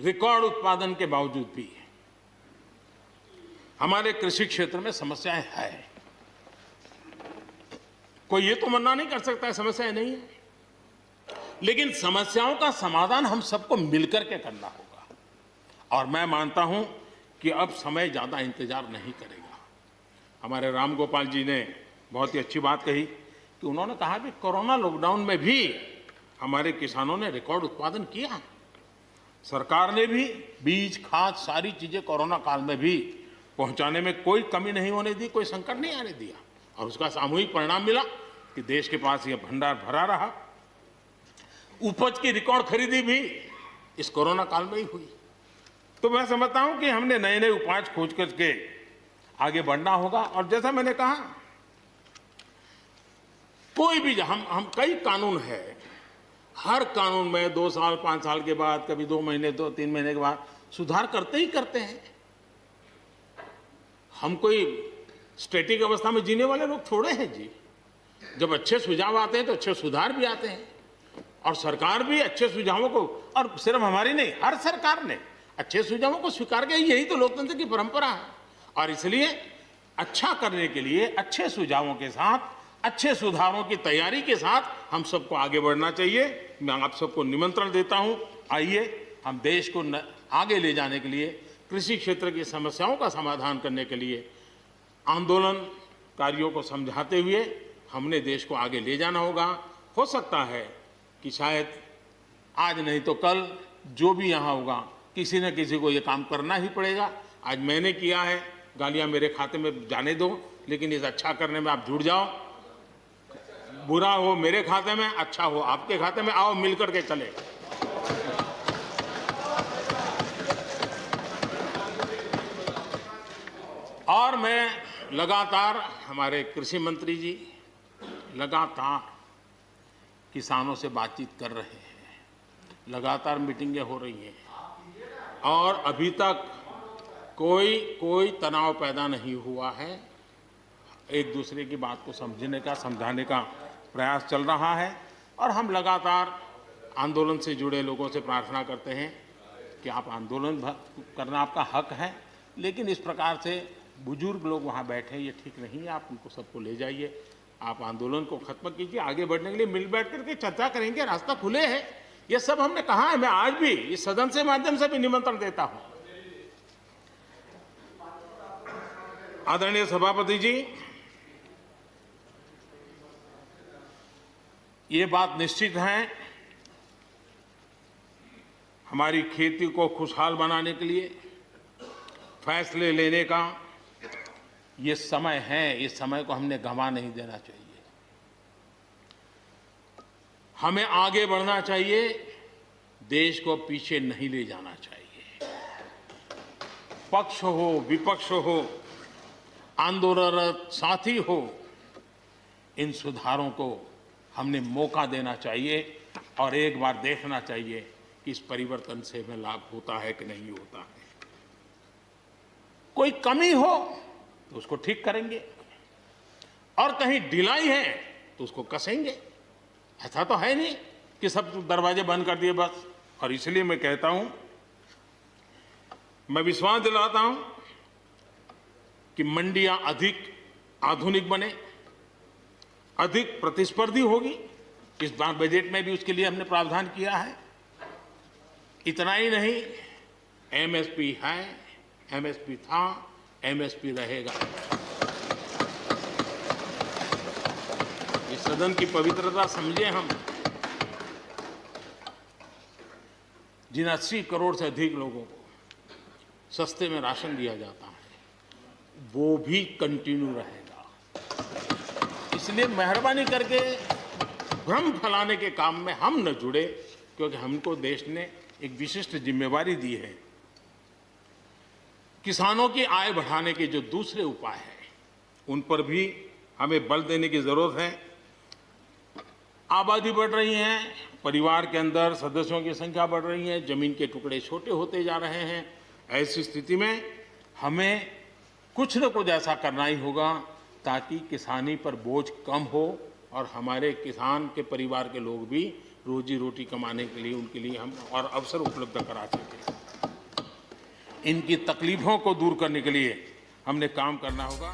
Record उत्पादन के बावजूद भी हमारे कृषि क्षेत्र में समस्याएं हैं। कोई ये तो मना नहीं कर सकता है समस्याएं नहीं है, लेकिन समस्याओं का समाधान हम सबको मिलकर के करना होगा। और मैं मानता हूं कि अब समय ज्यादा इंतजार नहीं करेगा। हमारे राम गोपाल जी ने बहुत ही अच्छी बात कही कि उन्होंने कहा कि कोरोना लॉकडाउन में भी हमारे किसानों ने रिकॉर्ड उत्पादन किया। सरकार ने भी बीज, खाद, सारी चीजें कोरोना काल में भी पहुंचाने में कोई कमी नहीं होने दी, कोई संकट नहीं आने दिया, और उसका सामूहिक परिणाम मिला कि देश के पास यह भंडार भरा रहा। उपज की रिकॉर्ड खरीदी भी इस कोरोना काल में ही हुई। तो मैं समझता हूं कि हमने नए नए उपाय खोज करके आगे बढ़ना होगा। और जैसा मैंने कहा, कोई भी हम कई कानून है, हर कानून में 2 साल 5 साल के बाद, कभी 2 महीने 2-3 महीने के बाद सुधार करते ही करते हैं। हम कोई स्टैटिक अवस्था में जीने वाले लोग थोड़े हैं जी। जब अच्छे सुझाव आते हैं तो अच्छे सुधार भी आते हैं, और सरकार भी अच्छे सुझावों को, और सिर्फ हमारी नहीं, हर सरकार ने अच्छे सुझावों को स्वीकार किया। यही तो लोकतंत्र की परंपरा है। और इसलिए अच्छा करने के लिए अच्छे सुझावों के साथ, अच्छे सुधारों की तैयारी के साथ हम सबको आगे बढ़ना चाहिए। मैं आप सबको निमंत्रण देता हूं, आइए हम देश को आगे ले जाने के लिए, कृषि क्षेत्र की समस्याओं का समाधान करने के लिए आंदोलनकारियों को समझाते हुए हमने देश को आगे ले जाना होगा। हो सकता है कि शायद आज नहीं तो कल जो भी यहाँ होगा, किसी न किसी को ये काम करना ही पड़ेगा। आज मैंने किया है, गालियाँ मेरे खाते में जाने दो, लेकिन इस अच्छा करने में आप जुड़ जाओ। बुरा हो मेरे खाते में, अच्छा हो आपके खाते में, आओ मिलकर के चले। और मैं लगातार, हमारे कृषि मंत्री जी लगातार किसानों से बातचीत कर रहे हैं, लगातार मीटिंगें हो रही हैं, और अभी तक कोई तनाव पैदा नहीं हुआ है। एक दूसरे की बात को समझने का, समझाने का प्रयास चल रहा है। और हम लगातार आंदोलन से जुड़े लोगों से प्रार्थना करते हैं कि आप आंदोलन करना आपका हक है, लेकिन इस प्रकार से बुजुर्ग लोग वहाँ बैठे, ये ठीक नहीं है। आप उनको सबको ले जाइए, आप आंदोलन को खत्म कीजिए। आगे बढ़ने के लिए मिल बैठ करके चर्चा करेंगे, रास्ता खुले है। ये सब हमने कहा है। मैं आज भी इस सदन से माध्यम से भी निमंत्रण देता हूं। आदरणीय सभापति जी, ये बात निश्चित है, हमारी खेती को खुशहाल बनाने के लिए फैसले लेने का ये समय है। इस समय को हमने गंवा नहीं देना चाहिए। हमें आगे बढ़ना चाहिए, देश को पीछे नहीं ले जाना चाहिए। पक्ष हो, विपक्ष हो, आंदोलनरत साथी हो, इन सुधारों को हमने मौका देना चाहिए, और एक बार देखना चाहिए कि इस परिवर्तन से हमें लाभ होता है कि नहीं होता है। कोई कमी हो तो उसको ठीक करेंगे, और कहीं ढिलाई है तो उसको कसेंगे। ऐसा तो है नहीं कि सब दरवाजे बंद कर दिए बस। और इसलिए मैं कहता हूं, मैं विश्वास दिलाता हूं कि मंडियां अधिक आधुनिक बने, अधिक प्रतिस्पर्धी होगी। इस बार बजट में भी उसके लिए हमने प्रावधान किया है। इतना ही नहीं, एमएसपी है, एमएसपी था, एमएसपी रहेगा। ये सदन की पवित्रता समझे हम। जिन 80 करोड़ से अधिक लोगों को सस्ते में राशन दिया जाता है, वो भी कंटिन्यू रहेगा। इसलिए मेहरबानी करके भ्रम फैलाने के काम में हम न जुड़े, क्योंकि हमको देश ने एक विशिष्ट जिम्मेवारी दी है। किसानों की आय बढ़ाने के जो दूसरे उपाय हैं, उन पर भी हमें बल देने की जरूरत है। आबादी बढ़ रही है, परिवार के अंदर सदस्यों की संख्या बढ़ रही है, जमीन के टुकड़े छोटे होते जा रहे हैं। ऐसी स्थिति में हमें कुछ न कुछ ऐसा करना ही होगा ताकि किसानी पर बोझ कम हो, और हमारे किसान के परिवार के लोग भी रोजी रोटी कमाने के लिए, उनके लिए हम और अवसर उपलब्ध करा सकें। इनकी तकलीफों को दूर करने के लिए हमने काम करना होगा।